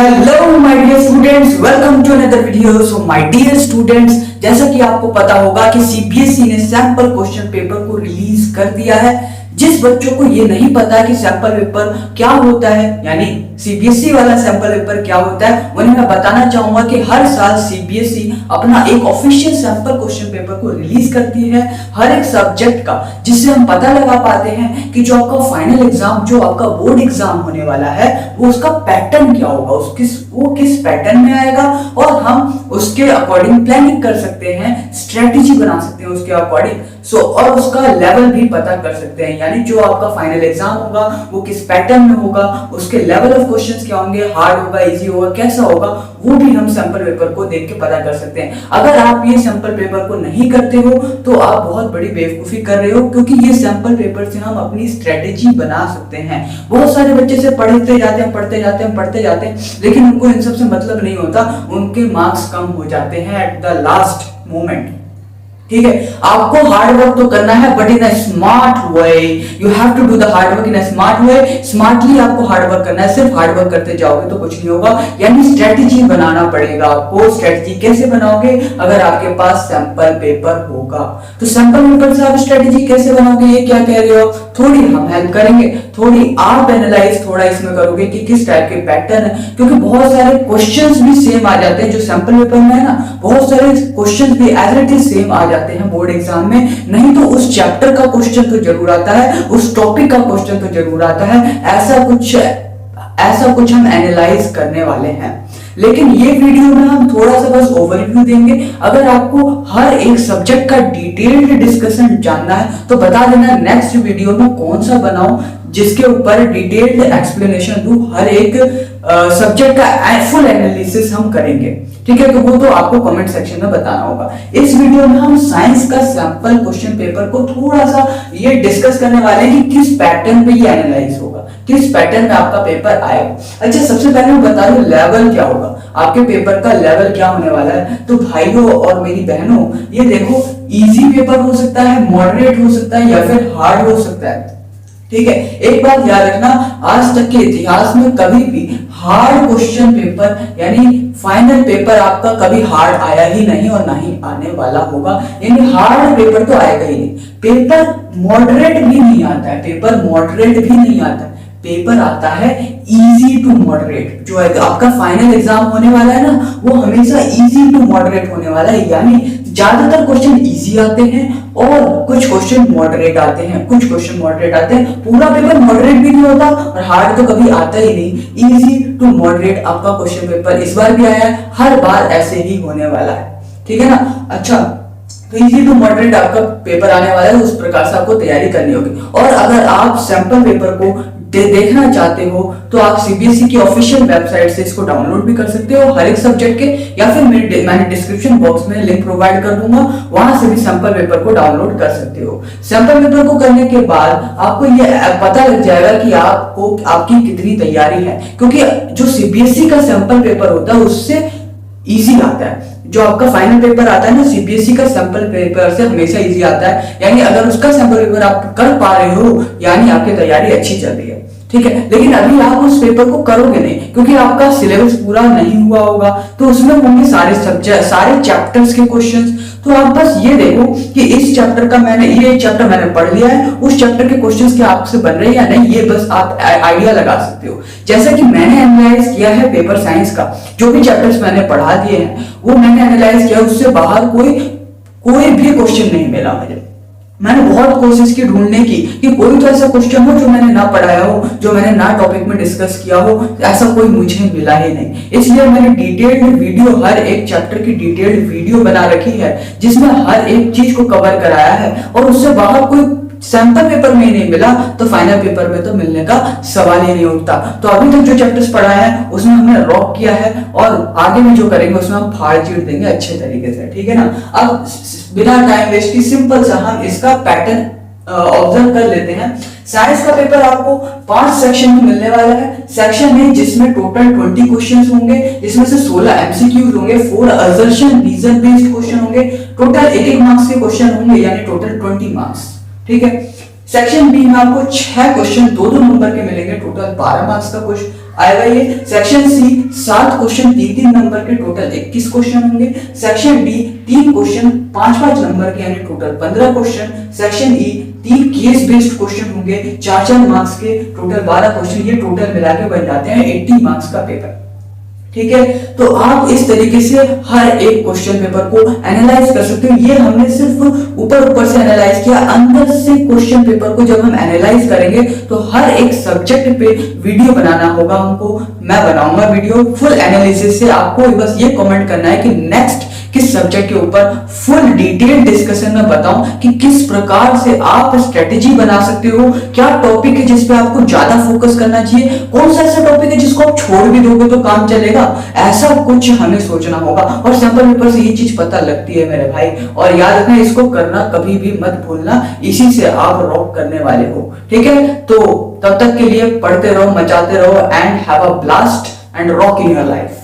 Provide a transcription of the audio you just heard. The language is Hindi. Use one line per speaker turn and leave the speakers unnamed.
Hello my dear students, welcome to another video. So my dear students, जैसा कि आपको पता होगा कि सीबीएसई ने सैंपल क्वेश्चन पेपर को रिलीज कर दिया है। जिस बच्चों को ये नहीं पता कि सैंपल पेपर क्या होता है, यानी सीबीएसई वाला सैंपल पेपर क्या होता है, उन्हें मैं बताना चाहूंगा कि हर साल सीबीएसई अपना एक ऑफिशियल सैंपल क्वेश्चन पेपर को रिलीज करती है हर एक सब्जेक्ट का, जिससे हम पता लगा पाते हैं कि जो आपका फाइनल एग्जाम, जो आपका बोर्ड एग्जाम होने वाला है, वो उसका पैटर्न क्या होगा, वो किस पैटर्न में आएगा, और हम उसके अकॉर्डिंग प्लानिंग कर सकते हैं, स्ट्रेटेजी बना सकते हैं उसके अकॉर्डिंग। और उसका लेवल भी पता कर सकते हैं, यानी जो आपका फाइनल एग्जाम होगा वो किस पैटर्न में होगा, उसके लेवल ऑफ क्वेश्चंस क्या होंगे, हार्ड होगा, इजी होगा, कैसा होगा, वो भी हम सैंपल पेपर को देख के पता कर सकते हैं। अगर आप ये सैंपल पेपर को नहीं करते हो तो आप बहुत बड़ी बेवकूफी कर रहे हो, क्योंकि ये सैंपल पेपर से हम अपनी स्ट्रेटेजी बना सकते हैं। बहुत सारे बच्चे से पढ़ते जाते हैं, लेकिन उनको इन सब से मतलब नहीं होता, उनके मार्क्स कम हो जाते हैं एट द लास्ट मोमेंट। ठीक है, आपको हार्ड वर्क तो करना है, but in a smart way. You have to do the hard work in a smart way. Smartly आपको हार्ड वर्क करना है। सिर्फ हार्ड वर्क करते जाओगे तो कुछ नहीं होगा, यानी स्ट्रेटेजी बनाना पड़ेगा आपको। स्ट्रेटेजी कैसे बनाओगे? अगर आपके पास सैंपल पेपर होगा तो सैंपल पेपर से आप स्ट्रेटेजी कैसे बनाओगे, ये क्या कह रहे हो? थोड़ी हम हेल्प करेंगे, थोड़ी आप एनालाइज थोड़ा इसमें करोगे कि किस टाइप के पैटर्न है, क्योंकि बहुत सारे क्वेश्चंस भी सेम आ जाते हैं जो सैंपल पेपर में है ना, बहुत सारे क्वेश्चंस भी एज इट इज सेम आ जाते हैं बोर्ड एग्जाम में। नहीं तो उस चैप्टर का क्वेश्चन तो जरूर आता है, उस टॉपिक का क्वेश्चन तो जरूर आता है। ऐसा कुछ हम एनालाइज करने वाले हैं। लेकिन ये वीडियो में हम थोड़ा सा बस ओवरव्यू देंगे। अगर आपको हर एक सब्जेक्ट का डिटेल्ड डिस्कशन जानना है तो बता देना, नेक्स्ट वीडियो में कौन सा बनाऊं जिसके ऊपर डिटेल्ड एक्सप्लेनेशन दूं। हर एक सब्जेक्ट का फुल एनालिसिस हम करेंगे, ठीक है? तो वो तो आपको कमेंट सेक्शन में बताना होगा। इस वीडियो में हम साइंस का सैंपल क्वेश्चन पेपर को थोड़ा सा ये डिस्कस करने वाले हैं कि किस पैटर्न पे ये एनालाइज होगा, किस पैटर्न में आपका पेपर आएगा। अच्छा, सबसे पहले मैं बता दूं लेवल क्या होगा, आपके पेपर का लेवल क्या होने वाला है। तो भाइयों और मेरी बहनों, ये देखो, इजी पेपर हो सकता है, मॉडरेट हो सकता है, या फिर हार्ड हो सकता है। ठीक है, एक बात याद रखना, आज तक के इतिहास में कभी भी हार्ड क्वेश्चन पेपर यानी फाइनल पेपर आपका कभी हार्ड आया ही नहीं और ना ही आने वाला होगा। यानी हार्ड पेपर तो आएगा ही नहीं। पेपर मॉडरेट भी नहीं आता है, पेपर मॉडरेट भी नहीं आता है, पेपर आता है इजी टू मॉडरेट। जो आपका फाइनल एग्जाम होने वाला है ना, वो हमेशा इजी टू मॉडरेट होने वाला है, यानी ज्यादातर क्वेश्चन इजी आते हैं और कुछ क्वेश्चन मॉडरेट आते हैं, पूरा पेपर मॉडरेट भी नहीं होता और हार्ड तो कभी आता ही नहीं। इजी टू मॉडरेट आपका क्वेश्चन पेपर इस बार भी आया है, हर बार ऐसे ही होने वाला है, ठीक है ना? अच्छा, तो इजी टू मॉडरेट आपका पेपर आने वाला है, उस प्रकार से आपको तैयारी करनी होगी। और अगर आप सैंपल पेपर को देखना चाहते हो तो आप सीबीएसई की ऑफिशियल वेबसाइट से इसको डाउनलोड भी कर सकते हो हर एक सब्जेक्ट के, या फिर मैंने डिस्क्रिप्शन बॉक्स में लिंक प्रोवाइड कर दूंगा, वहां से भी सैंपल पेपर को डाउनलोड कर सकते हो। सैंपल पेपर को करने के बाद आपको ये पता लग जाएगा कि आपको आपकी कितनी तैयारी है, क्योंकि जो सीबीएसई का सैंपल पेपर होता है उससे इजी आता है। जो आपका फाइनल पेपर आता है ना, सीबीएसई का सैंपल पेपर से हमेशा इजी आता है, यानी अगर उसका सैंपल पेपर आप कर पा रहे हो यानी आपकी तैयारी अच्छी चल रही है, ठीक है? लेकिन अभी आप उस पेपर को करोगे नहीं, क्योंकि आपका सिलेबस पूरा नहीं हुआ होगा, तो उसमें होंगे सारे सब्जेक्ट, सारे चैप्टर्स के क्वेश्चंस। तो आप बस ये देखो कि इस चैप्टर का ये चैप्टर मैंने पढ़ लिया है, उस चैप्टर के क्वेश्चंस क्या आपसे बन रहे हैं या नहीं, ये बस आप आइडिया लगा सकते हो। जैसा कि मैंने एनालाइज किया है पेपर साइंस का, जो भी चैप्टर्स मैंने पढ़ा दिए हैं वो मैंने एनालाइज किया, उससे बाहर कोई भी क्वेश्चन नहीं मिला मुझे। मैंने बहुत कोशिश की ढूंढने की कि कोई तो ऐसा क्वेश्चन हो जो मैंने ना पढ़ाया हो, जो मैंने ना टॉपिक में डिस्कस किया हो, ऐसा कोई मुझे मिला ही नहीं। इसलिए मैंने डिटेल्ड वीडियो, हर एक चैप्टर की डिटेल्ड वीडियो बना रखी है, जिसमें हर एक चीज को कवर कराया है, और उससे बाहर कोई सैंपल पेपर में नहीं मिला तो फाइनल पेपर में तो मिलने का सवाल ही नहीं उठता। तो अभी तक जो चैप्टर्स पढ़ा है उसमें हमने रॉक किया है, और आगे में जो करेंगे उसमें हम फाड़ चीट देंगे अच्छे तरीके से, ठीक है ना? अब बिना टाइम वेस्ट की सिंपल सा हम इसका पैटर्न ऑब्जर्व कर लेते हैं। साइंस का पेपर आपको 5 सेक्शन में मिलने वाला है। सेक्शन है जिसमें टोटल 20 क्वेश्चंस होंगे, जिसमें से 16 एमसीक्यूज होंगे, 4 असर्शन रीजन बेस्ड क्वेश्चन होंगे, टोटल 1 मार्क्स के क्वेश्चन होंगे, यानी टोटल 20 मार्क्स, ठीक है? सेक्शन बी में आपको 6 क्वेश्चन 2-2 नंबर के मिलेंगे, टोटल 12 मार्क्स का आएगा ये। सेक्शन सी 7 क्वेश्चन 3-3 नंबर के, टोटल 21 क्वेश्चन होंगे। सेक्शन डी 3 क्वेश्चन 5-5 नंबर के, यानी total 15 question. Section E 3 case based question होंगे 4-4 मार्क्स के, टोटल 12 क्वेश्चन। ये टोटल मिला के बन जाते हैं 80 मार्क्स का पेपर। ठीक है, तो आप इस तरीके से हर एक क्वेश्चन पेपर को एनालाइज कर सकते हो। ये हमने सिर्फ ऊपर से एनालाइज किया, अंदर से क्वेश्चन पेपर को जब हम एनालाइज करेंगे तो हर एक सब्जेक्ट पे वीडियो बनाना होगा हमको। मैं बनाऊंगा वीडियो फुल एनालिसिस से। आपको बस ये कमेंट करना है कि नेक्स्ट किस सब्जेक्ट के ऊपर फुल डिटेल डिस्कशन में बताऊं कि किस प्रकार से आप स्ट्रेटेजी बना सकते हो, क्या टॉपिक है जिस पे आपको ज्यादा फोकस करना चाहिए, कौन सा ऐसा टॉपिक है जिसको आप छोड़ भी दोगे तो काम चलेगा। ऐसा कुछ हमें सोचना होगा और सैंपल पेपर से ये चीज पता लगती है मेरे भाई। और याद रखना, इसको करना कभी भी मत भूलना, इसी से आप रॉक करने वाले हो। ठीक है, तो तब तक के लिए पढ़ते रहो, मचाते रहो and have a blast and rock in your life.